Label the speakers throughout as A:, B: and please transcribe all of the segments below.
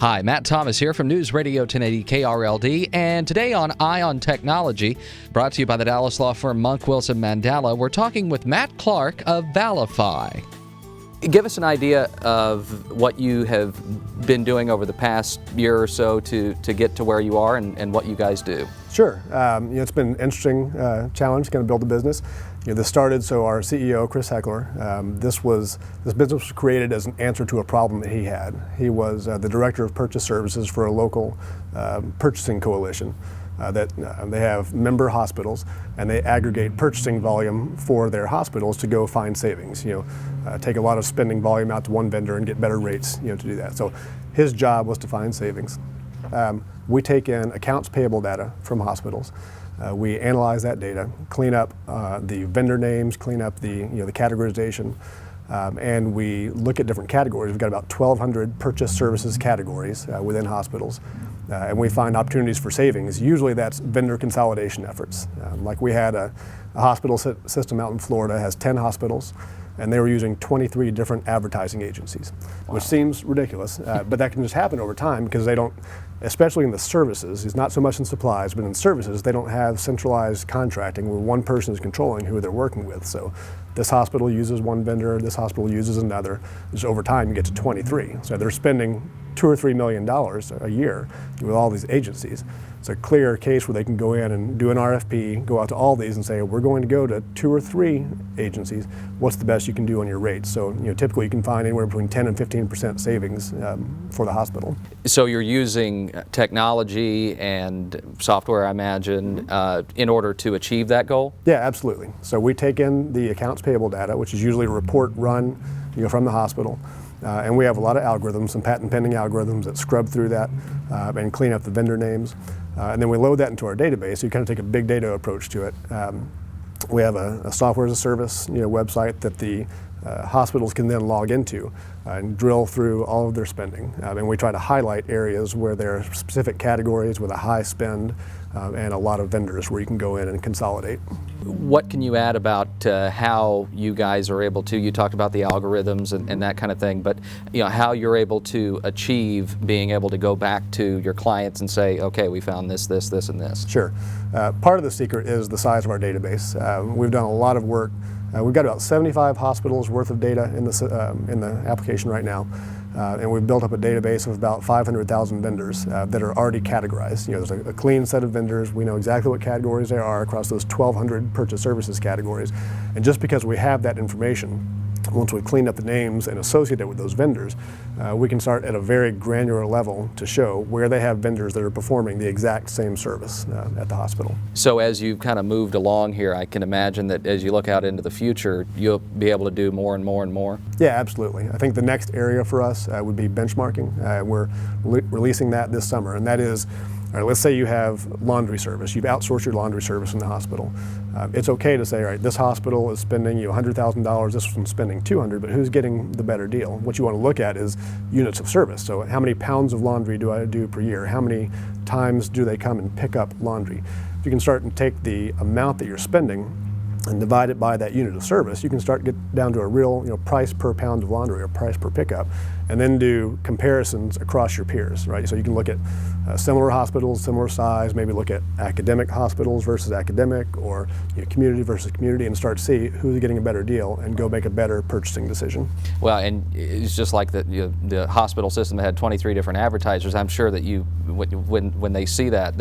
A: Hi, Matt Thomas here from News Radio 1080 KRLD, and today on On Technology, brought to you by the Dallas law firm Monk, Wilson, Mandela, we're talking with Matt Clark of Valify. Give us an idea of what you have been doing over the past year or so to get to where you are and what you guys do.
B: Sure. It's been an interesting challenge, kind of build a business. This started, so our CEO, Chris Heckler, this business was created as an answer to a problem that he had. He was the director of purchase services for a local purchasing coalition that they have member hospitals, and they aggregate purchasing volume for their hospitals to go find savings. Take a lot of spending volume out to one vendor and get better rates, to do that. So his job was to find savings. We take in accounts payable data from hospitals. We analyze that data, clean up the vendor names, clean up the categorization, and we look at different categories. We've got about 1,200 purchase services categories within hospitals, and we find opportunities for savings. Usually that's vendor consolidation efforts. Like we had a hospital system out in Florida, has 10 hospitals, and they were using 23 different advertising agencies, which seems ridiculous, but that can just happen over time because they don't, especially in the services, it's not so much in supplies, but in services, they don't have centralized contracting where one person is controlling who they're working with. So this hospital uses one vendor, this hospital uses another. Just over time, you get to 23. So they're spending $2 or $3 million a year with all these agencies. It's a clear case where they can go in and do an RFP, go out to all these and say, we're going to go to 2 or 3 agencies. What's the best you can do on your rates? So typically you can find anywhere between 10 and 15% savings for the hospital. So
A: you're using technology and software, I imagine, in order to achieve that goal?
B: Yeah, absolutely. So we take in the accounts payable data, which is usually a report run from the hospital. And we have a lot of algorithms, some patent pending algorithms that scrub through that and clean up the vendor names. And then we load that into our database. So you kind of take a big data approach to it. We have a software as a service website that the hospitals can then log into and drill through all of their spending. And we try to highlight areas where there are specific categories with a high spend and a lot of vendors where you can go in and consolidate.
A: What can you add about how you guys are able to, you talked about the algorithms and that kind of thing, but how you're able to achieve being able to go back to your clients and say, okay, we found this, this, this, and this?
B: Sure. Part of the secret is the size of our database. We've done a lot of work. We've got about 75 hospitals worth of data in the application right now. And we've built up a database of about 500,000 vendors that are already categorized. There's a clean set of vendors. We know exactly what categories there are across those 1,200 purchase services categories. And just because we have that information, once we've cleaned up the names and associate it with those vendors, we can start at a very granular level to show where they have vendors that are performing the exact same service at the hospital.
A: So as you've kind of moved along here, I can imagine that as you look out into the future, you'll be able to do more and more and more?
B: Yeah, absolutely. I think the next area for us would be benchmarking. We're releasing that this summer, and that is, all right, let's say you have laundry service. You've outsourced your laundry service in the hospital. It's okay to say, all right, this hospital is spending $100,000, this one's spending $200,000, but who's getting the better deal? What you want to look at is units of service. So how many pounds of laundry do I do per year? How many times do they come and pick up laundry? If you can start and take the amount that you're spending and divide it by that unit of service, you can start to get down to a real price per pound of laundry or price per pickup, and then do comparisons across your peers, right? So you can look at similar hospitals, similar size, maybe look at academic hospitals versus academic, or community versus community, and start to see who's getting a better deal and go make a better purchasing decision.
A: Well, and it's just like the hospital system that had 23 different advertisers. I'm sure that when they see that,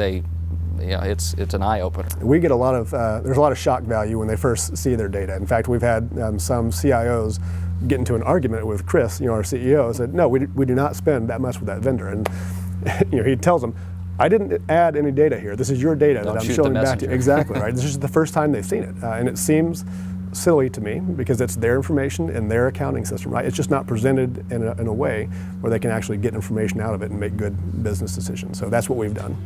A: it's an eye-opener.
B: We get there's a lot of shock value when they first see their data. In fact, we've had some CIOs get into an argument with Chris, our CEO, said, no, we do not spend that much with that vendor. And he tells them, I didn't add any data here. This is your data that I'm showing back to you. Exactly, right? This is the first time they've seen it. And it seems silly to me because it's their information in their accounting system, right? It's just not presented in a way where they can actually get information out of it and make good business decisions. So that's what we've done.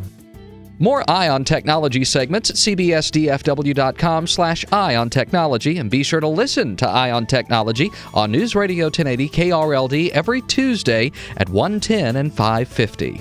A: More Eye on Technology segments at cbsdfw.com/Eye on Technology, and be sure to listen to Eye on Technology on News Radio 1080 KRLD every Tuesday at 1:10 and 5:50.